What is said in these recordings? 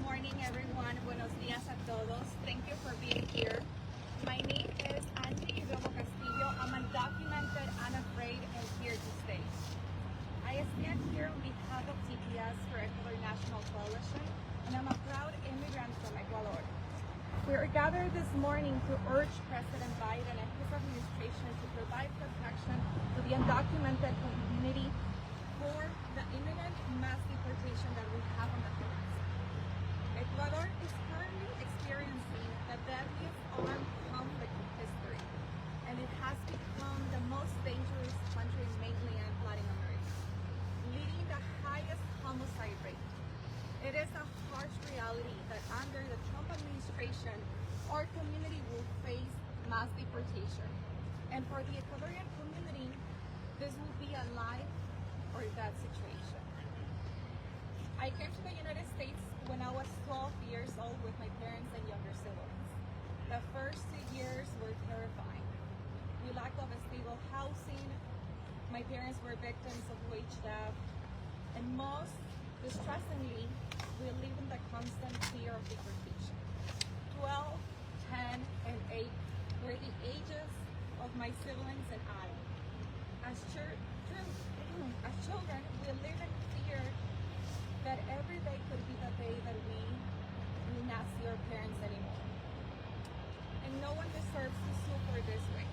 morning, everyone. Buenos días a todos. Thank you for being here. My name is Adriano Ocasio-Cortez. I'm undocumented, unafraid, and here to stay. I stand here on behalf of TPS for Ecuador National Coalition, and I'm a proud immigrant from Ecuador. We are gathered this morning to urge President Biden and his administration to provide protection to the undocumented community for the imminent mass deportation that we have on the horizon. Ecuador is currently experiencing the deadliest armed conflict in history, and it has become the most dangerous country in mainland Latin America, leading the highest homicide rate. It is a harsh reality that under the Trump administration, our community will face mass deportation. And for the Ecuadorian community, this will be a life or death situation. I came to the United States when I was 12 years old with my parents and younger siblings. The first 2 years were terrifying. We lacked of stable housing, my parents were victims of wage theft, and most distressingly, we lived in the constant fear of deportation. 12, 10, and 8 were the ages of my siblings and I. As children, we lived in fear that every day could be the day that we will not see our parents anymore. And no one deserves to suffer this way.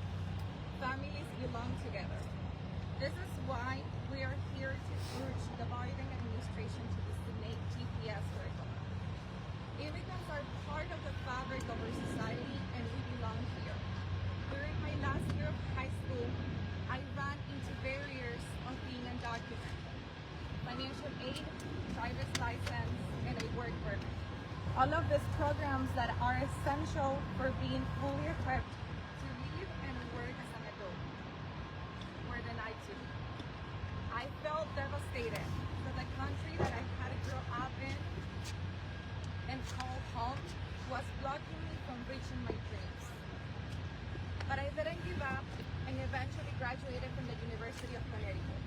Families belong together. This is why we are here to urge the Biden administration to designate TPS for Ecuador. Immigrants are part of the fabric of our society, and we belong here. During my last year of high school, I ran into barriers of being undocumented. Financial aid, driver's license, and a work permit. All of these programs that are essential for being fully equipped to live and work as an adult were denied to me. I felt devastated that the country that I had grown up in and called home was blocking me from reaching my dreams. But I didn't give up and eventually graduated from the University of Connecticut.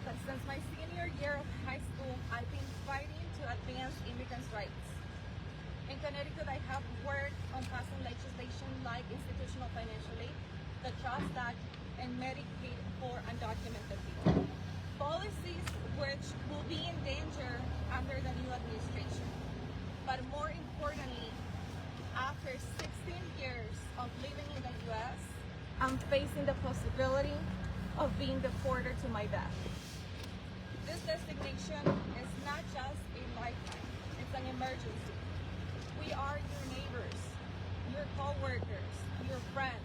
But since my senior year of high school, I've been fighting to advance immigrants' rights. In Connecticut, I have worked on passing legislation like institutional financial aid, the Trust Act, and Medicaid for undocumented people. Policies which will be in danger under the new administration. But more importantly, after 16 years of living in the U.S., I'm facing the possibility of being deported to my death. This designation is not just a lifeline, it's an emergency. We are your neighbors, your co-workers, your friends.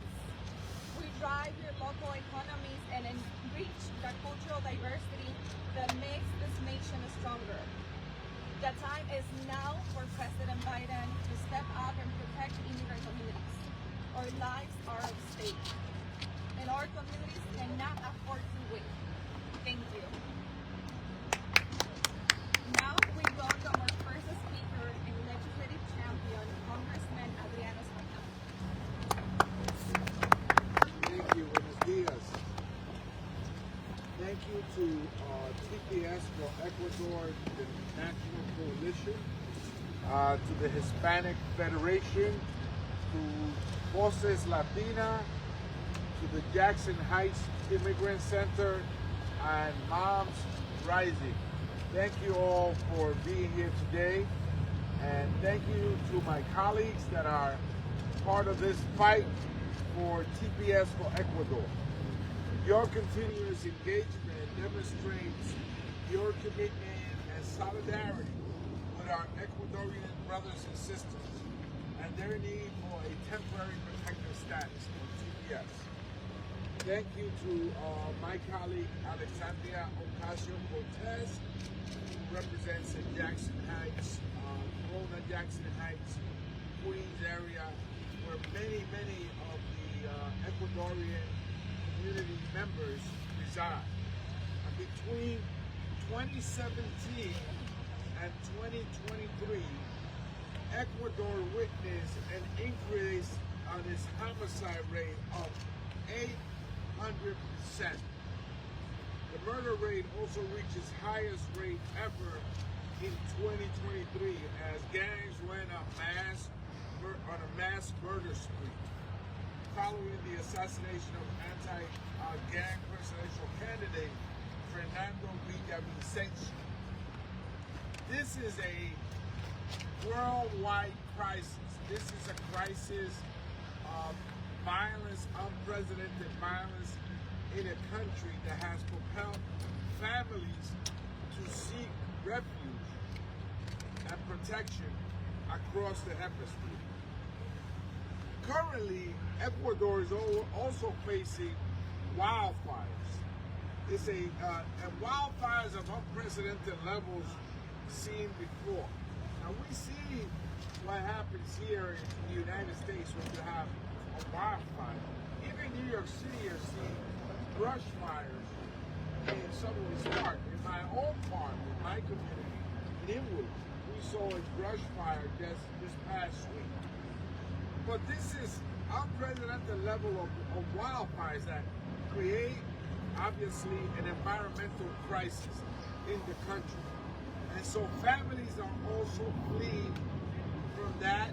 We drive your local economies and enrich the cultural diversity that makes this nation stronger. The time is now for President Biden to step up and protect immigrant communities. Our lives are at stake, and our communities cannot afford to wait. Thank you. Now we welcome our first speaker and legislative champion, Congressman Adriano Espaillat. Thank you. Buenos dias. Thank you to TPS for Ecuador, the National Coalition, to the Hispanic Federation, to Voces Latina, to the Jackson Heights Immigrant Center, and Moms Rising. Thank you all for being here today, and thank you to my colleagues that are part of this fight for TPS for Ecuador. Your continuous engagement demonstrates your commitment and solidarity with our Ecuadorian brothers and sisters and their need for a temporary protective status for TPS. Thank you to my colleague Alexandria Ocasio-Cortez, who represents the Jackson Heights, Jackson Heights, Queens area, where many of the Ecuadorian community members reside. And between 2017 and 2023, Ecuador witnessed an increase on its homicide rate of 800%. The murder rate also reached its highest rate ever in 2023 as gangs went on a mass murder spree following the assassination of anti-gang presidential candidate Fernando Villavicencio. This is a worldwide crisis. This is a crisis of violence, unprecedented violence in a country that has propelled families to seek refuge and protection across the hemisphere. Currently, Ecuador is also facing wildfires. It's and wildfires of unprecedented levels seen before. Now we see what happens here in the United States when you have a wildfire. Even New York City are seeing brush fires in some of its park. In my own park, in my community, in Inwood, we saw a brush fire just this past week. But this is unprecedented level of wildfires that create, obviously, an environmental crisis in the country. And so families are also fleeing from that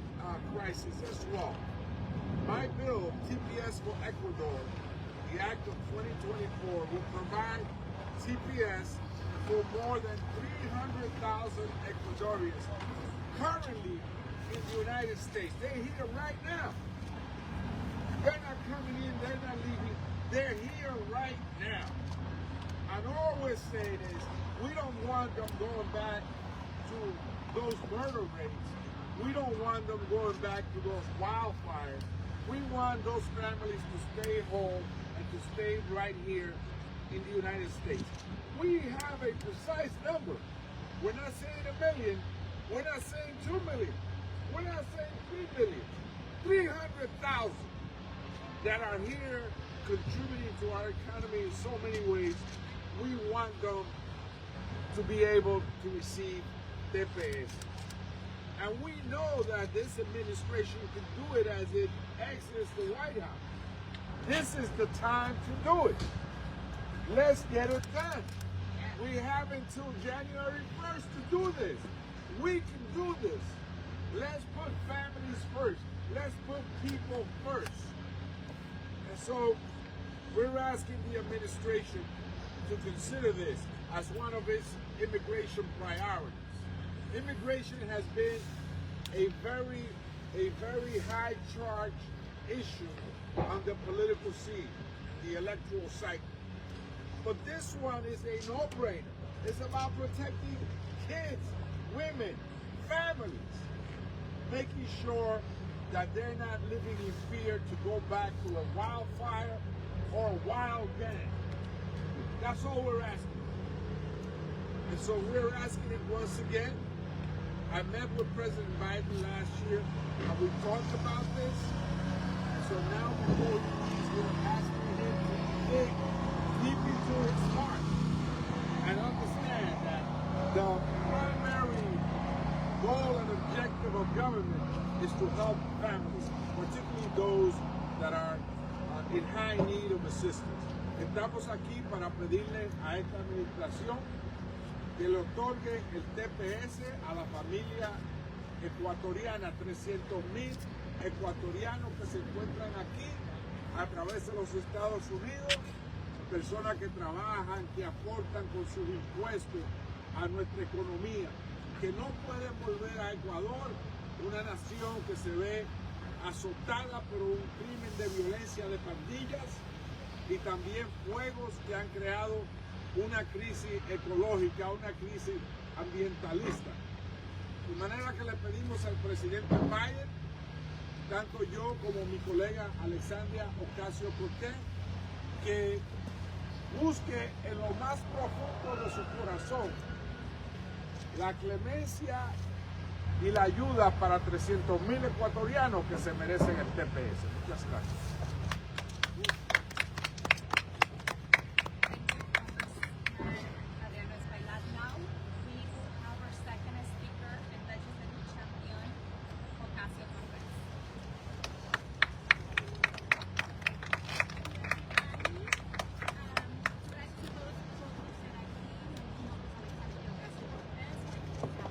crisis as well. My bill, TPS for Ecuador, the Act of 2024, will provide TPS for more than 300,000 Ecuadorians currently in the United States. They're here right now. They're not coming in, they're not leaving. They're here right now. And all we're saying is, we don't want them going back to those murder rates. We don't want them going back to those wildfires. We want those families to stay home and to stay right here in the United States. We have a precise number. We're not saying 1 million. We're not saying 2 million. We're not saying 3 million. 300,000 that are here contributing to our economy in so many ways. We want them to be able to receive TPS. And we know that this administration can do it as it exits the White House. This is the time to do it. Let's get it done. We have until January 1st to do this. We can do this. Let's put families first. Let's put people first. And so we're asking the administration to consider this as one of its immigration priorities. Immigration has been a very high charge issue on the political scene, the electoral cycle. But this one is a no-brainer. It's about protecting kids, women, families, making sure that they're not living in fear to go back to a wildfire or a wild gang. That's all we're asking. And so we're asking it once again. I met with President Biden last year, and we talked about this. And so now before we're asking him to dig deep into his heart and understand that the primary goal and objective of government is to help families, particularly those that are in high need of assistance. Estamos aquí para pedirle a esta administración que le otorgue el TPS a la familia ecuatoriana, 300,000 ecuatorianos que se encuentran aquí a través de los Estados Unidos, personas que trabajan, que aportan con sus impuestos a nuestra economía, que no pueden volver a Ecuador, una nación que se ve azotada por un crimen de violencia de pandillas y también fuegos que han creado una crisis ecológica, una crisis ambientalista. De manera que le pedimos al presidente Biden, tanto yo como mi colega Alexandria Ocasio-Cortez, que busque en lo más profundo de su corazón la clemencia y la ayuda para 300,000 ecuatorianos que se merecen el TPS. Muchas gracias. Adriano Espaillat. Now we will have our second speaker and legislative champion, Ocasio-Cortez. Gracias a todos por estar aquí. Mi nombre es Alexandria Ocasio-Cortez.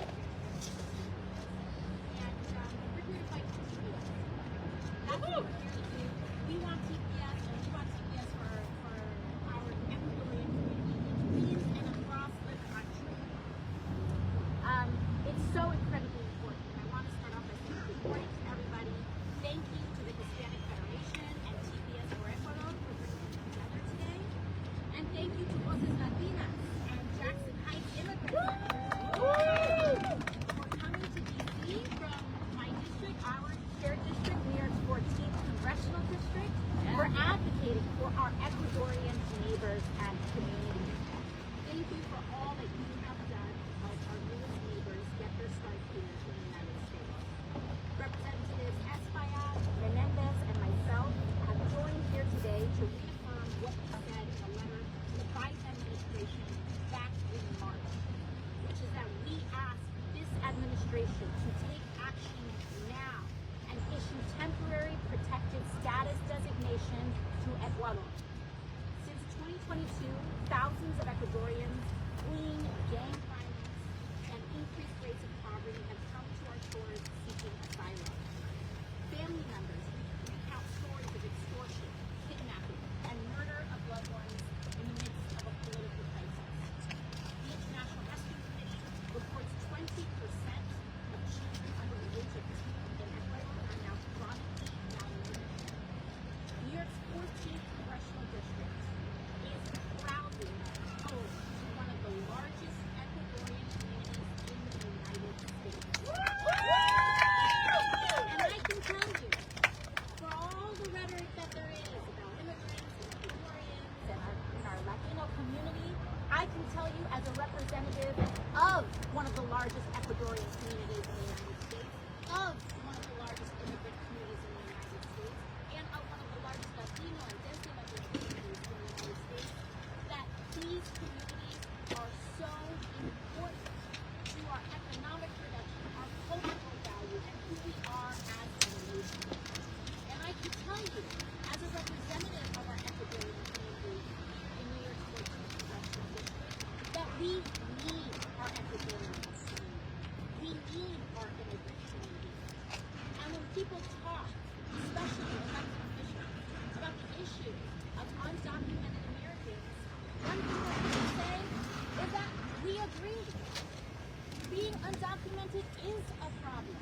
administration to take action now and issue temporary protected status designation to Ecuador. Since 2022, thousands of Ecuadorians fleeing gang violence and increased rates of poverty have come to our shores seeking asylum. Family members recount stories of extortion, kidnapping, and murder of loved ones in the midst of a political crisis. The International Rescue Committee reports 20% of children under the age of 2 in Ecuador are now chronically malnourished. New York's 14th Congressional District is proudly home to one of the largest Ecuadorian communities in the United States. And I can tell you, for all the rhetoric that there is about immigrants and Ecuadorians and our Latino community, I can tell you as a representative of one of the largest Ecuadorian communities in the United States, of one of the largest immigrant communities in the United States, and of one of the largest Latino and destination communities in the United States, that these communities are so important to our economic production, our cultural value, and who we are as a nation. And I can tell you, as a representative of our Ecuadorian community in New York's 14th Congressional District, that we need our Ecuadorian community. We need our immigrant community. And when people talk, especially elected officials, about the issue of undocumented Americans, one thing that we say is that we agree. Being undocumented is a problem.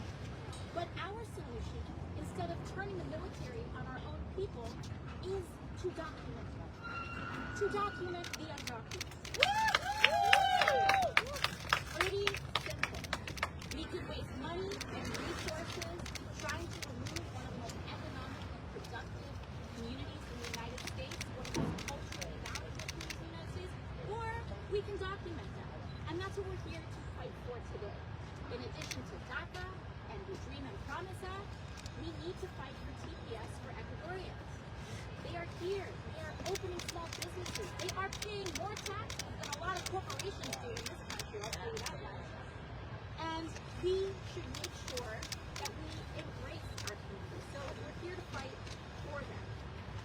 But our solution, instead of turning the military on our own people, is to document them. To document the undocumented. Pretty simple. We could waste money and resources trying to remove one of the most economic and productive communities in the United States, one of the most culturally valuable communities in the United States, or we can document them. And that's what we're here to fight for today. In addition to DACA and the Dream and Promise Act, we need to fight for TPS for Ecuadorians. They are here. They are opening small businesses. They are paying more taxes than a lot of corporations do in this country. I'll tell you that much. And we should make sure that we embrace our community. So we're here to fight for them.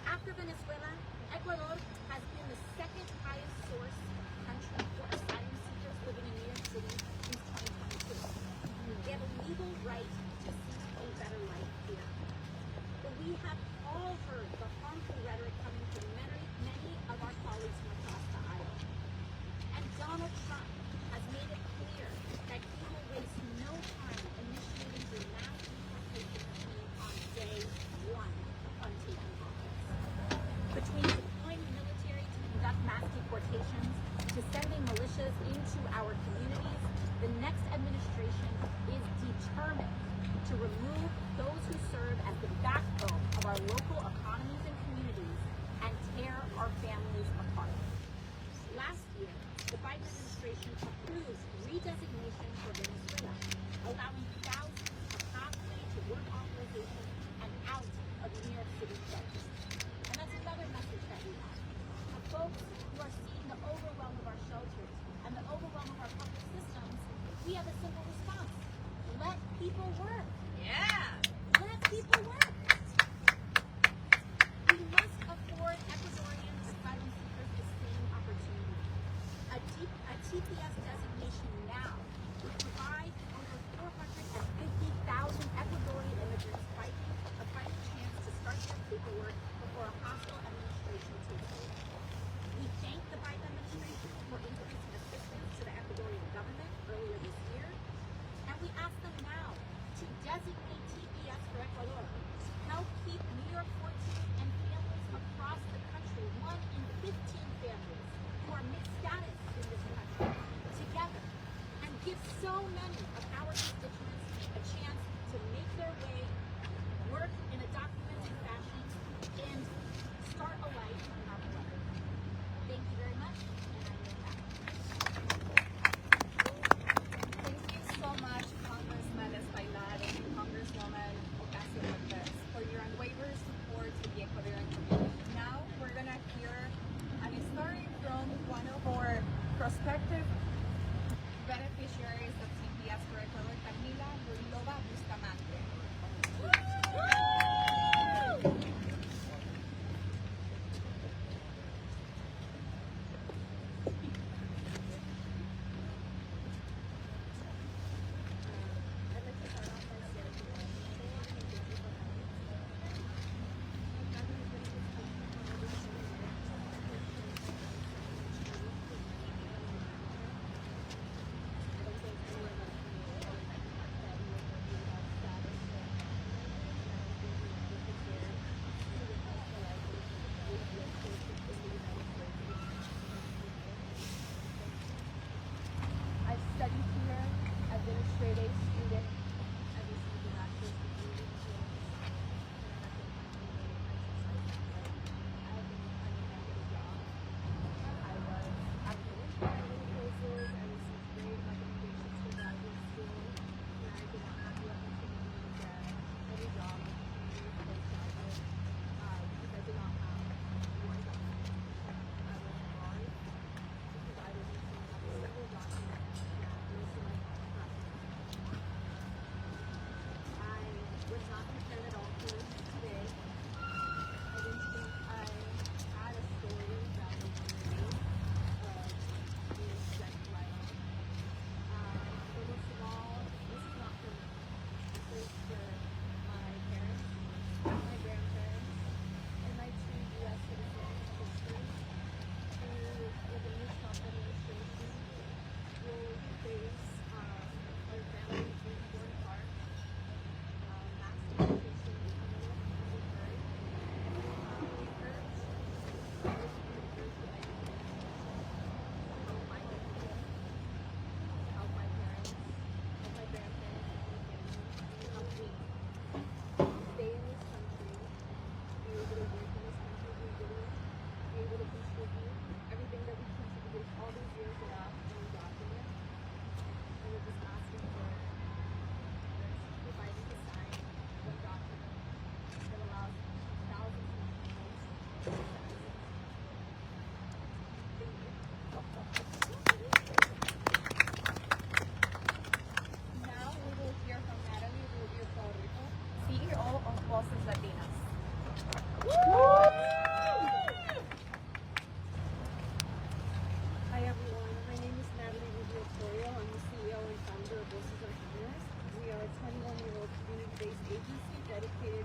After Venezuela, Ecuador has been the second highest source country for asylum seekers living in New York City since 2022. They have a legal right to seek a better life here. But we have all heard the harmful rhetoric coming from many of our colleagues from across the aisle. And Donald Trump has made it clear that he will waste no time initiating the mass deportation scheme on day one upon taking office. Between deploying the military to conduct mass deportations to sending militias into our communities, the next administration is determined to remove those who serve as the backbone of our local economies and communities and tear our families apart. Last year, the Biden administration approved redesignation for Venezuela, allowing thousands a pathway to work authorization and out of New York City shelters. And that's another message that we have. For folks who are seeing the overwhelm of our shelters and the overwhelm of our public systems, we have a simple response. Let people work. Yeah. Let people work. We must afford Ecuadorian asylum seekers the same opportunity. A TPS designation now would provide over 450,000 Ecuadorian immigrants a fighting chance to start their paperwork before a hostile administration takes over. We thank the Biden administration for increasing assistance to the Ecuadorian government earlier this year, and we ask them now to designate TPS for Ecuador to help keep New York 14 and families across the country, 1 in 15 families who are mixed status in this country, together, and give so many of our constituents a chance to make their way, work in a documented fashion, and start a life in our blood. Thank you very much, and I yield back. Thank you so much, Congressman Espaillat and Congresswoman Ocasio-Cortez, for your unwavering support to the Ecuadorian community. Now we're gonna hear a story from one of our prospective beneficiaries of TPS for Ecuador, Camila.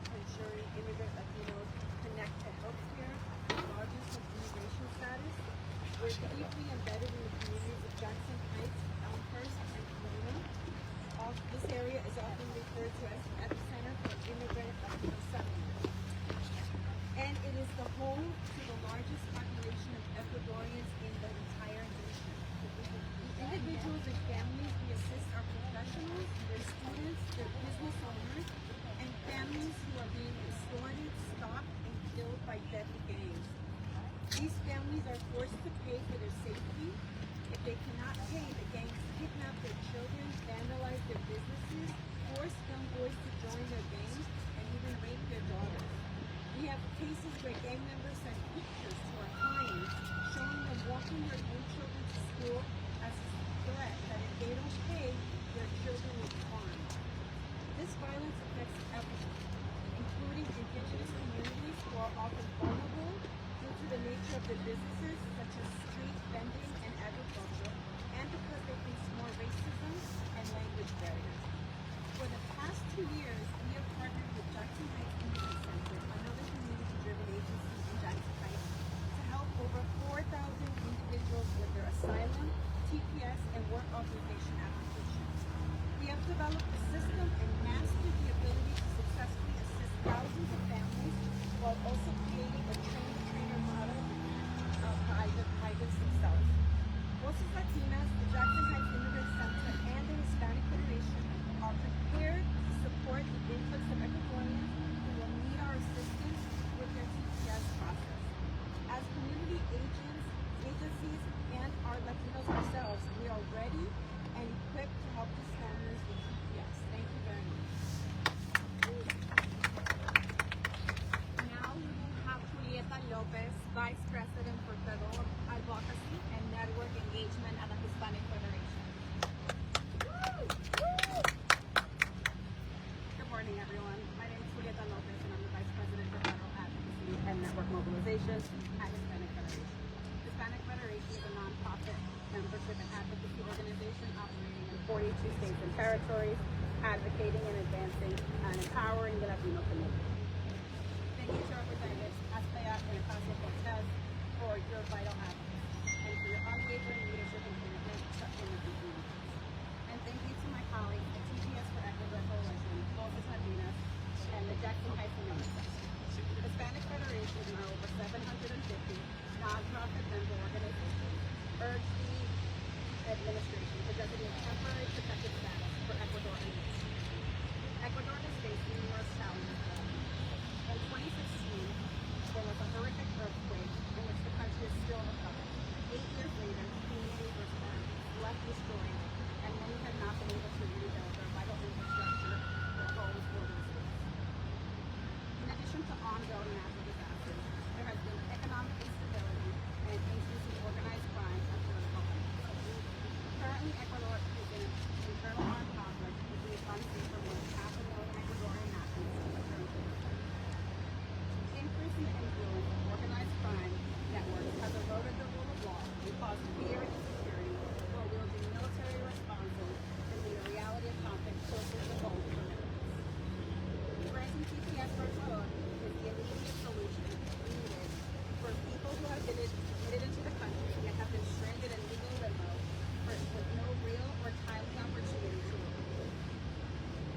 for ensuring immigrant Latinos connect to healthcare, regardless of immigration status. We're deeply embedded in the communities of Jackson Heights, Elmhurst, and Corona. This area is often referred to as the epicenter for immigrant Latino settlement. And it is the home to the largest population of Ecuadorians in the entire nation. The individuals and families we assist are professionals, their students, their business owners, and families who are being extorted, stalked, and killed by deadly gangs. These families are forced to pay for their safety. If they cannot pay, the gangs kidnap their children, vandalize their businesses, force young boys to join their gangs, and even rape their daughters. We have cases where gang members send pictures to our clients showing them walking their own children to school as a threat that if they don't pay, their children will be harmed. This violence affects everyone, including indigenous communities who are often vulnerable due to the nature of their businesses, such as street vending and agriculture, and because they face more racism and language barriers. For the past 2 years, we have partnered with Jackson Heights Immigrant Center, another community-driven agency in Jackson Heights, to help over 4,000 individuals with their asylum, TPS, and work authorization applications. We have developed a system and mastered the ability to successfully assist thousands of families while also creating a train-the-trainer model by the migrants themselves. Voices Latinas, the Jackson Heights Immigrant Center, and the Hispanic Federation are prepared to support the influx of Ecuadorians who will need our assistance with their TPS process. As community agents, agencies, and our Latinos ourselves, we are ready and equipped to help these families with TPS. Thank you very much. Now we will have Julieta Lopez, Vice President for Federal Advocacy and Network Engagement at the Hispanic Federation. Good morning, everyone. My name is Julieta Lopez, and I'm the Vice President for Federal Advocacy and Network Mobilization at Hispanic Federation. Hispanic Federation is a nonprofit membership and advocacy organization operating in 42 states and territories, advocating and advancing and empowering the Latino community. Thank you to Representatives Espaillat and Ocasio-Cortez for your vital advocacy and for your unwavering leadership and commitment to immigrant communities. And thank you to my colleagues at TPS for Ecuador Coalition, Voices Latinas, and the Jackson Heights Immigrant Center. Hispanic Federation and our over 750 nonprofit member organizations urge the administration to designate temporary protected status for Ecuador and Mexico. Ecuador has faced numerous challenges. In 2016, there was a horrific earthquake in which the country is still recovering. 8 years later, communities were burned, left destroyed, and many have not been able to rebuild their vital infrastructure, their homes, or their schools. In addition to ongoing natural disasters, there has been economic instability and increasing organized crime and political unrest. Currently, Ecuador is in internal armed conflict with the economy for more than 500,000 Ecuadorian nationals in the current year. Increasing influence of organized crime networks has eroded the rule of law and caused fear and insecurity while wielding military responses and the reality of conflict closer to home for millions. Granting TPS for Ecuador is the immediate solution needed for people who have been admitted into the country yet have been stranded in legal limbo with no real or timely opportunity to work.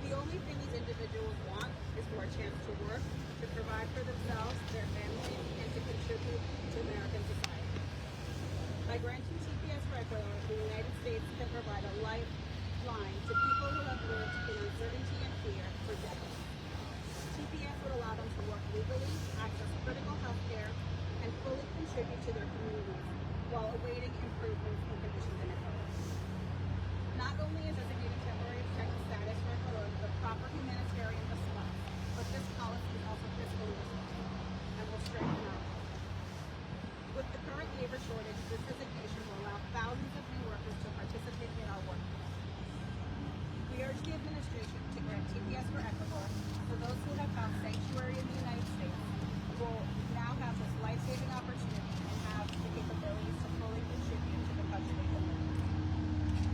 The only thing these individuals want is for a chance to work, to provide for themselves, their families, and to contribute to American society. By granting TPS for Ecuador, the United States can provide a lifeline to people who have lived in uncertainty and fear for decades. TPS would allow them to work legally, access critical health care, and fully contribute to their communities while awaiting improvements in conditions in Ecuador. Not only is designating temporary protected status for Ecuador the proper humanitarian response, but this policy is also fiscally responsible and will strengthen our economy. With the current labor shortage, this designation will allow thousands of new workers to participate in our workforce. We urge the administration to grant TPS for Ecuador for those who have found sanctuary in the United States, who will now have this life-saving opportunity and have the capabilities to fully contribute to the country they live in.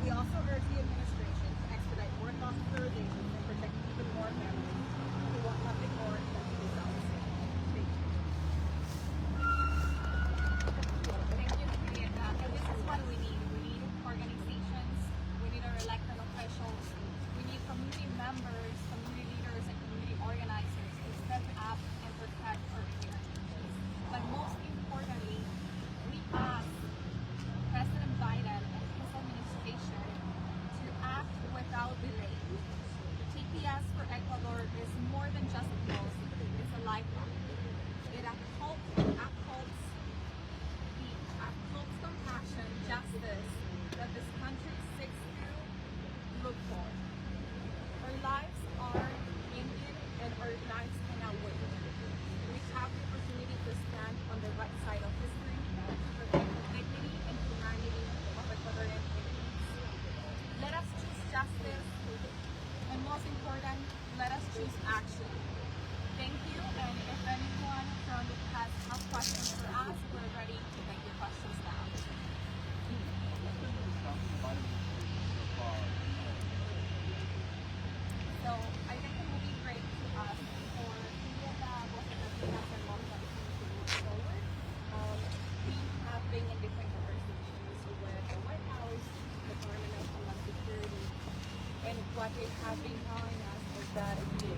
We also urge the administration to expedite work authorizations and protect even more families who want nothing more community members, community leaders, and community organizers to step up and protect our communities. But most importantly, we ask President Biden and his administration to act without delay. TPS for Ecuador is more than just a policy, it's a lifeline. It upholds compassion, justice that this country seeks to look for. Our lives are ending and our lives cannot wait. We have the opportunity to stand on the right side of history to protect the dignity and humanity of Ecuadorian communities. Let us choose justice, and most important, let us choose action. Thank you, and if anyone from the past has questions for us, we're ready to take your questions now. So I think it will be great to us for Julieta, Voces Latinas, and Monica to move forward. We have been in different conversations with the White House, the Department of Homeland Security, and what they have been telling us is that the